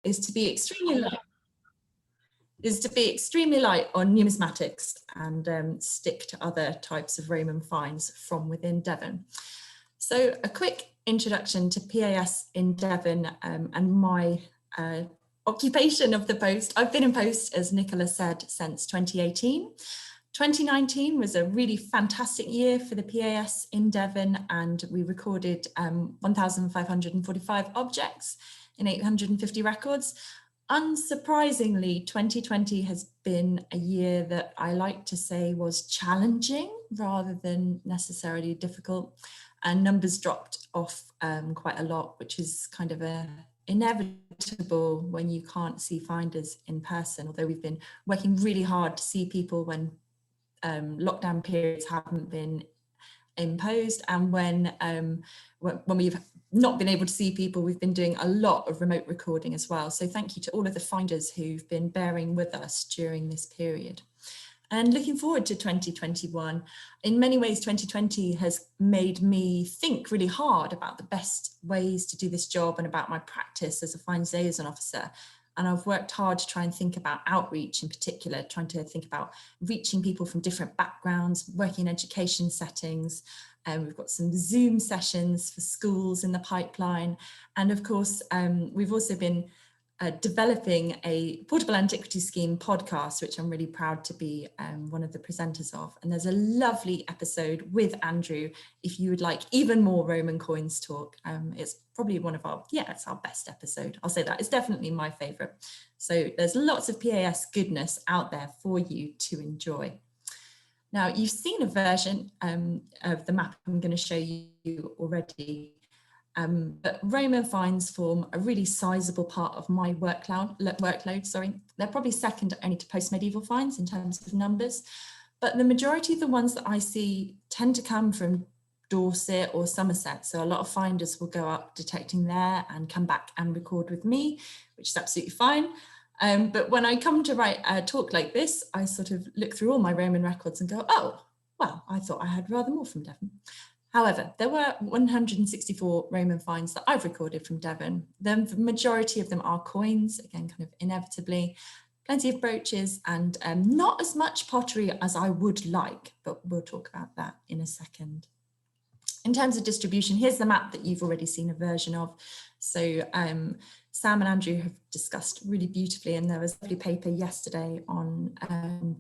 is to be extremely light on numismatics and stick to other types of Roman finds from within Devon. So a quick introduction to PAS in Devon and my occupation of the post. I've been in post, as Nicola said, since 2018. 2019 was a really fantastic year for the PAS in Devon, and we recorded 1,545 objects in 850 records. Unsurprisingly, 2020 has been a year that I like to say was challenging rather than necessarily difficult, and numbers dropped off quite a lot, which is kind of inevitable when you can't see finders in person, although we've been working really hard to see people when lockdown periods haven't been imposed, and when we've not been able to see people, we've been doing a lot of remote recording as well. So thank you to all of the finders who've been bearing with us during this period. And looking forward to 2021, in many ways 2020 has made me think really hard about the best ways to do this job and about my practice as a finds liaison officer. And I've worked hard to try and think about outreach in particular, trying to think about reaching people from different backgrounds, working in education settings. We've got some Zoom sessions for schools in the pipeline. And of course, we've also been developing a Portable Antiquities Scheme podcast, which I'm really proud to be one of the presenters of. And there's a lovely episode with Andrew, if you would like even more Roman coins talk. It's probably one of our, it's our best episode. I'll say that, it's definitely my favorite. So there's lots of PAS goodness out there for you to enjoy. Now, you've seen a version of the map I'm going to show you already. But Roman finds form a really sizable part of my workload. They're probably second only to post-medieval finds in terms of numbers, but the majority of the ones that I see tend to come from Dorset or Somerset. So a lot of finders will go up detecting there and come back and record with me, which is absolutely fine. But when I come to write a talk like this, I sort of look through all my Roman records and go, oh, well, I thought I had rather more from Devon. However, there were 164 Roman finds that I've recorded from Devon. The majority of them are coins, again, kind of inevitably, plenty of brooches and not as much pottery as I would like, but we'll talk about that in a second. In terms of distribution, here's the map that you've already seen a version of. So Sam and Andrew have discussed really beautifully, and there was a lovely paper yesterday on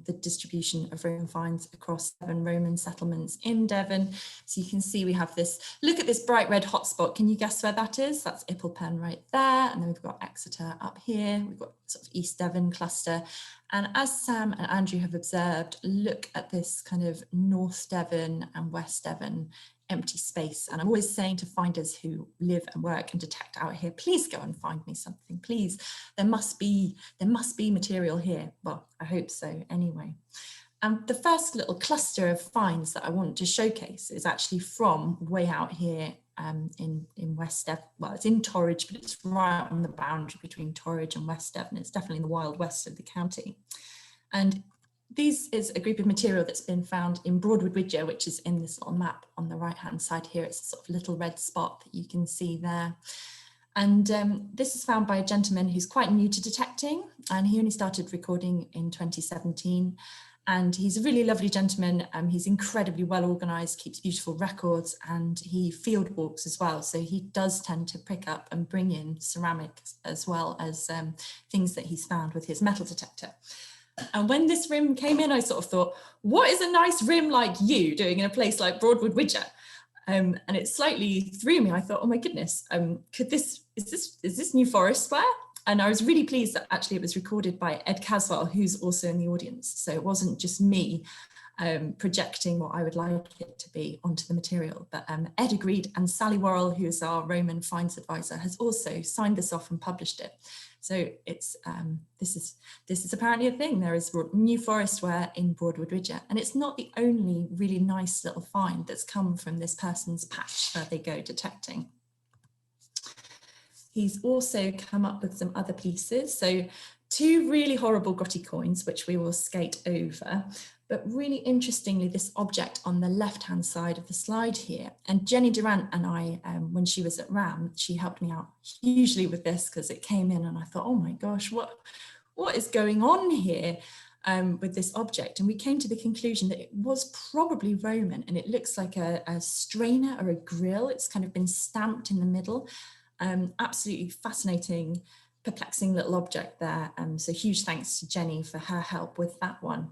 the distribution of Roman finds across 7 Roman settlements in Devon. So you can see we have this, look at this bright red hotspot. Can you guess where that is? That's Ipplepen right there. And then we've got Exeter up here. We've got sort of East Devon cluster. And as Sam and Andrew have observed, look at this kind of North Devon and West Devon empty space. And I'm always saying to finders who live and work and detect out here, please go and find me something, please. There must be material here. Well, I hope so anyway. The first little cluster of finds that I want to showcase is actually from way out here in West Devon. Well, it's in Torridge, but it's right on the boundary between Torridge and West Devon. It's definitely in the wild west of the county. And this is a group of material that's been found in Broadwood Widger, which is in this little map on the right-hand side here. It's a sort of little red spot that you can see there. And this is found by a gentleman who's quite new to detecting, and he only started recording in 2017. And he's a really lovely gentleman. He's incredibly well organised, keeps beautiful records, and he field walks as well. So he does tend to pick up and bring in ceramics as well as things that he's found with his metal detector. And when this rim came in, I sort of thought, what is a nice rim like you doing in a place like Broadwood Widger? And it slightly threw me. I thought, oh my goodness, is this New Forest Square? And I was really pleased that actually it was recorded by Ed Caswell, who's also in the audience. So it wasn't just me projecting what I would like it to be onto the material, but Ed agreed, and Sally Worrell, who is our Roman finds advisor, has also signed this off and published it. So it's this is apparently a thing. There is New Forest Ware in Broadwood Widger, and it's not the only really nice little find that's come from this person's patch where they go detecting. He's also come up with some other pieces. So two really horrible grotty coins, which we will skate over. But really interestingly, this object on the left-hand side of the slide here, and Jenny Durant and I, when she was at RAM, she helped me out hugely with this because it came in and I thought, oh my gosh, what is going on here with this object? And we came to the conclusion that it was probably Roman, and it looks like a strainer or a grill. It's kind of been stamped in the middle. Absolutely fascinating, perplexing little object there. So huge thanks to Jenny for her help with that one.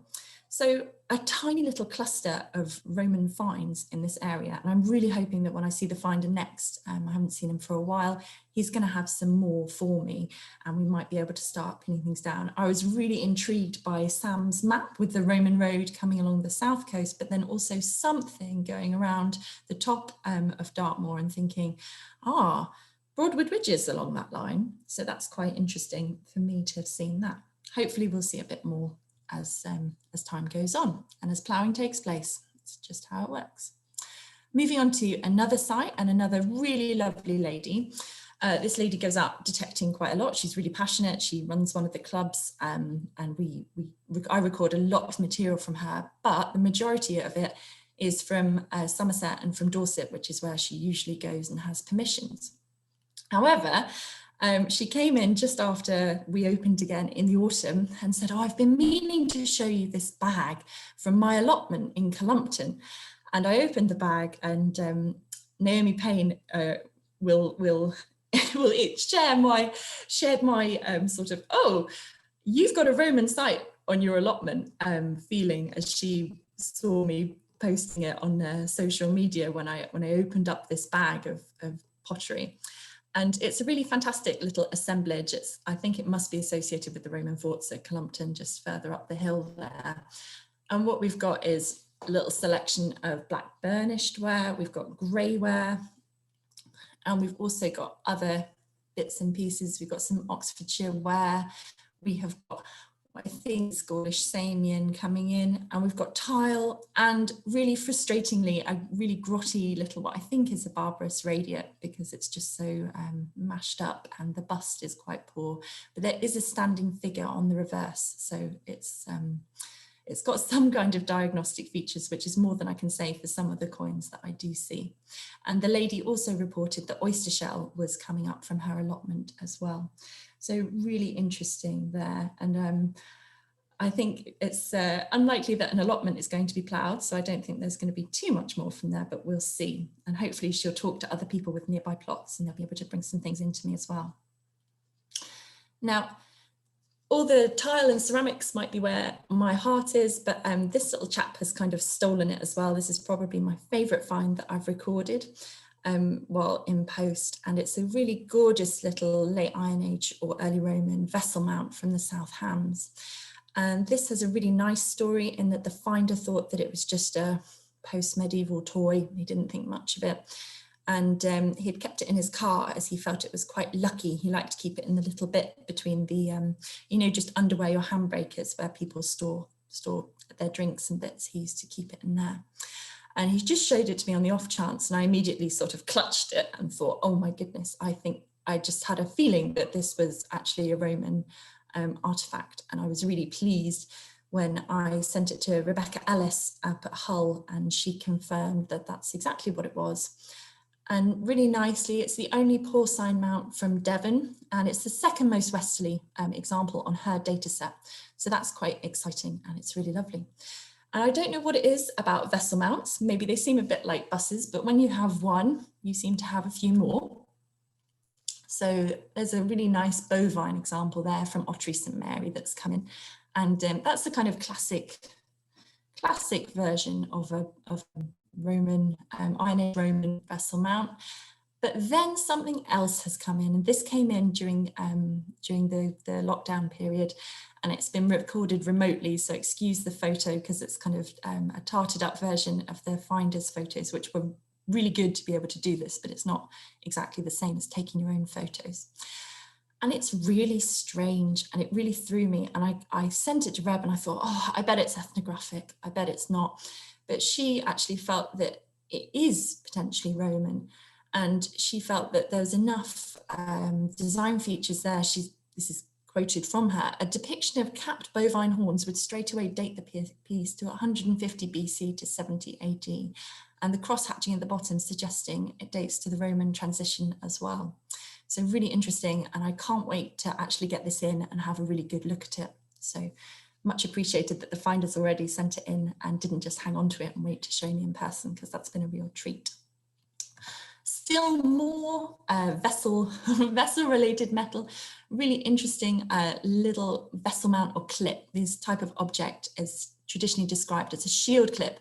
So a tiny little cluster of Roman finds in this area. And I'm really hoping that when I see the finder next, I haven't seen him for a while, he's going to have some more for me and we might be able to start pinning things down. I was really intrigued by Sam's map with the Roman road coming along the south coast, but then also something going around the top of Dartmoor and thinking, Broadwood Ridges along that line. So that's quite interesting for me to have seen that. Hopefully we'll see a bit more as time goes on and as ploughing takes place. It's just how it works. Moving on to another site and another really lovely lady. This lady goes out detecting quite a lot. She's really passionate. She runs one of the clubs and I record a lot of material from her, but the majority of it is from Somerset and from Dorset, which is where she usually goes and has permissions. However, she came in just after we opened again in the autumn and said, I've been meaning to show you this bag from my allotment in Columpton. And I opened the bag and Naomi Payne will shared my sort of, oh, you've got a Roman site on your allotment feeling as she saw me posting it on social media when I opened up this bag of pottery. And it's a really fantastic little assemblage. I think it must be associated with the Roman forts at Columpton, just further up the hill there. And what we've got is a little selection of black burnished ware. We've got grey ware. And we've also got other bits and pieces. We've got some Oxfordshire ware. We have got, I think, Scottish Samian coming in, and we've got tile and really frustratingly a really grotty little, what I think is a barbarous radiate because it's just so mashed up and the bust is quite poor, but there is a standing figure on the reverse. So it's got some kind of diagnostic features, which is more than I can say for some of the coins that I do see. And the lady also reported that oyster shell was coming up from her allotment as well. So really interesting there. And I think it's unlikely that an allotment is going to be ploughed, so I don't think there's going to be too much more from there, but we'll see. And hopefully she'll talk to other people with nearby plots and they'll be able to bring some things into me as well. Now, all the tile and ceramics might be where my heart is, but this little chap has kind of stolen it as well. This is probably my favourite find that I've recorded while in post, and it's a really gorgeous little late Iron Age or early Roman vessel mount from the South Hams. And this has a really nice story in that the finder thought that it was just a post-medieval toy. He didn't think much of it. And he'd kept it in his car as he felt it was quite lucky. He liked to keep it in the little bit between the, just under where your handbrakers, where people store their drinks and bits. He used to keep it in there. And he just showed it to me on the off chance, and I immediately sort of clutched it and thought, oh my goodness, I think I just had a feeling that this was actually a Roman artifact. And I was really pleased when I sent it to Rebecca Ellis up at Hull, and she confirmed that that's exactly what it was. And really nicely, it's the only porcine mount from Devon, and it's the second most westerly example on her data set. So that's quite exciting, and it's really lovely. And I don't know what it is about vessel mounts. Maybe they seem a bit like buses, but when you have one, you seem to have a few more. So there's a really nice bovine example there from Ottery St Mary that's coming. And that's the kind of classic version of a Roman, Iron Age Roman vessel mount. But then something else has come in, and this came in during the lockdown period, and it's been recorded remotely, so excuse the photo because it's kind of a tarted up version of the finder's photos, which were really good to be able to do this, but it's not exactly the same as taking your own photos. And it's really strange, and it really threw me, and I sent it to Reb and I thought, oh, I bet it's ethnographic, I bet it's not. But she actually felt that it is potentially Roman, and she felt that there was enough design features there. This is quoted from her, a depiction of capped bovine horns would straight away date the piece to 150 BC to 70 AD, and the cross-hatching at the bottom suggesting it dates to the Roman transition as well. So really interesting, and I can't wait to actually get this in and have a really good look at it. So much appreciated that the finders already sent it in and didn't just hang on to it and wait to show me in person, because that's been a real treat. Still more vessel related metal, really interesting little vessel mount or clip. This type of object is traditionally described as a shield clip,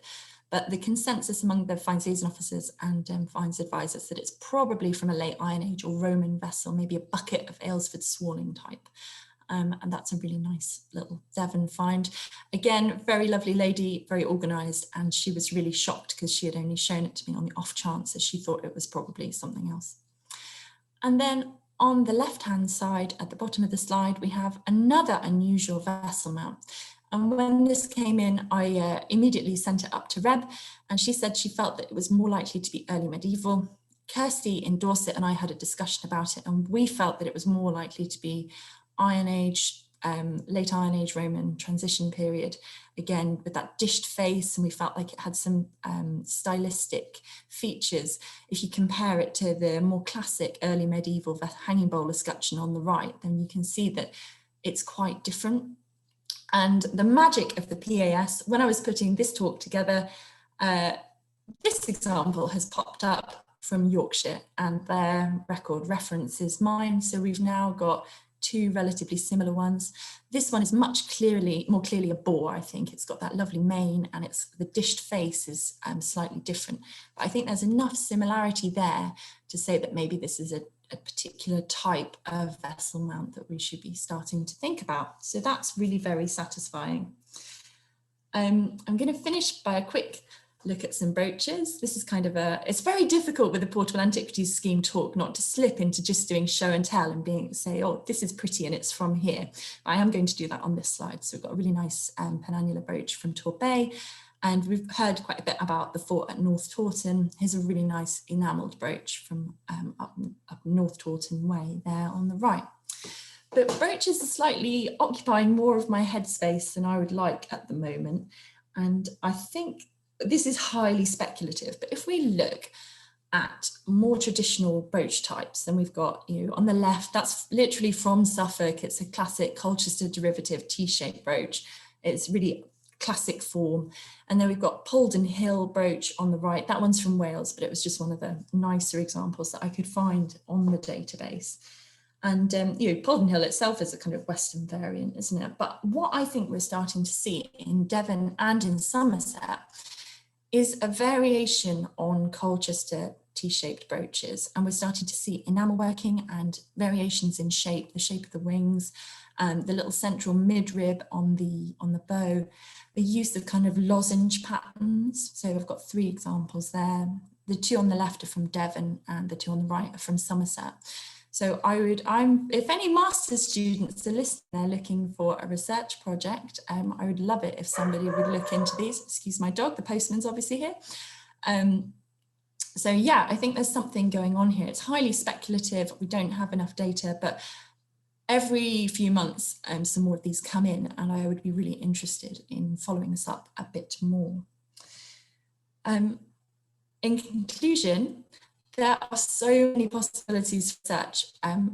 but the consensus among the Fines Liaison officers and Fines advisors that it's probably from a late Iron Age or Roman vessel, maybe a bucket of Aylesford swalling type. And that's a really nice little Devon find. Again, very lovely lady, very organised, and she was really shocked because she had only shown it to me on the off chance that she thought it was probably something else. And then on the left-hand side, at the bottom of the slide, we have another unusual vessel mount. And when this came in, I immediately sent it up to Reb, and she said she felt that it was more likely to be early medieval. Kirsty in Dorset and I had a discussion about it, and we felt that it was more likely to be Iron Age, late Iron Age Roman transition period, again with that dished face, and we felt like it had some stylistic features. If you compare it to the more classic early medieval hanging bowl escutcheon on the right, then you can see that it's quite different. And the magic of the PAS, when I was putting this talk together, this example has popped up from Yorkshire, and their record references mine, so we've now got two relatively similar ones. This one is more clearly a boar, I think. It's got that lovely mane, and the dished face is slightly different. But I think there's enough similarity there to say that maybe this is a particular type of vessel mount that we should be starting to think about. So that's really very satisfying. I'm going to finish by a quick look at some brooches. This is it's very difficult with the Portable Antiquities Scheme talk not to slip into just doing show and tell and say, oh, this is pretty and it's from here. I am going to do that on this slide. So we've got a really nice penannular brooch from Torbay, and we've heard quite a bit about the fort at North Taunton. Here's a really nice enamelled brooch from up North Taunton Way there on the right. But brooches are slightly occupying more of my headspace than I would like at the moment. And I think this is highly speculative, but if we look at more traditional brooch types, then we've got, on the left, that's literally from Suffolk. It's a classic Colchester derivative T-shaped brooch. It's really classic form. And then we've got Polden Hill brooch on the right. That one's from Wales, but it was just one of the nicer examples that I could find on the database. And Polden Hill itself is a kind of Western variant, isn't it? But what I think we're starting to see in Devon and in Somerset is a variation on Colchester T-shaped brooches, and we're starting to see enamel working and variations in shape, the shape of the wings, the little central midrib on the bow, the use of kind of lozenge patterns. So I've got three examples there. The two on the left are from Devon, and the two on the right are from Somerset. So if any master's students are listening, they're looking for a research project, I would love it if somebody would look into these. Excuse my dog, the postman's obviously here. So yeah, I think there's something going on here. It's highly speculative. We don't have enough data, but every few months, some more of these come in, and I would be really interested in following this up a bit more. In conclusion, there are so many possibilities for research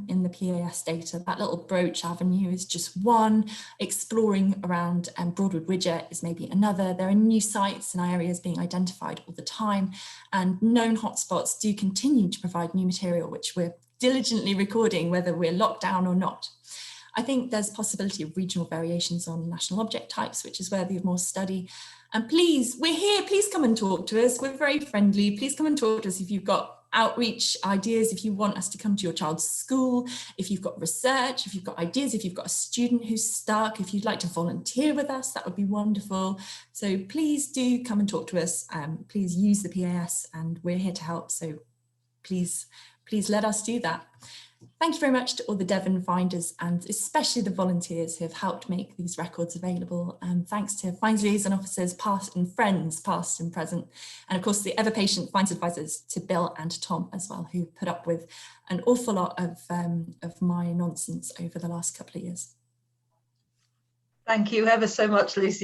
in the PAS data. That little brooch avenue is just one. Exploring around Broadwood Widger is maybe another. There are new sites and areas being identified all the time, and known hotspots do continue to provide new material, which we're diligently recording whether we're locked down or not. I think there's possibility of regional variations on national object types, which is worthy of more study. And please, we're here, please come and talk to us. We're very friendly. Please come and talk to us if you've got outreach ideas, if you want us to come to your child's school, if you've got research, if you've got ideas, if you've got a student who's stuck, if you'd like to volunteer with us, that would be wonderful. So please do come and talk to us. Please use the PAS, and we're here to help. So please please let us do that. Thank you very much to all the Devon finders and especially the volunteers who have helped make these records available. Thanks to Finds Liaison officers, past and friends, past and present. And of course, the ever patient Finds advisors to Bill and Tom as well, who put up with an awful lot of my nonsense over the last couple of years. Thank you ever so much, Lucy.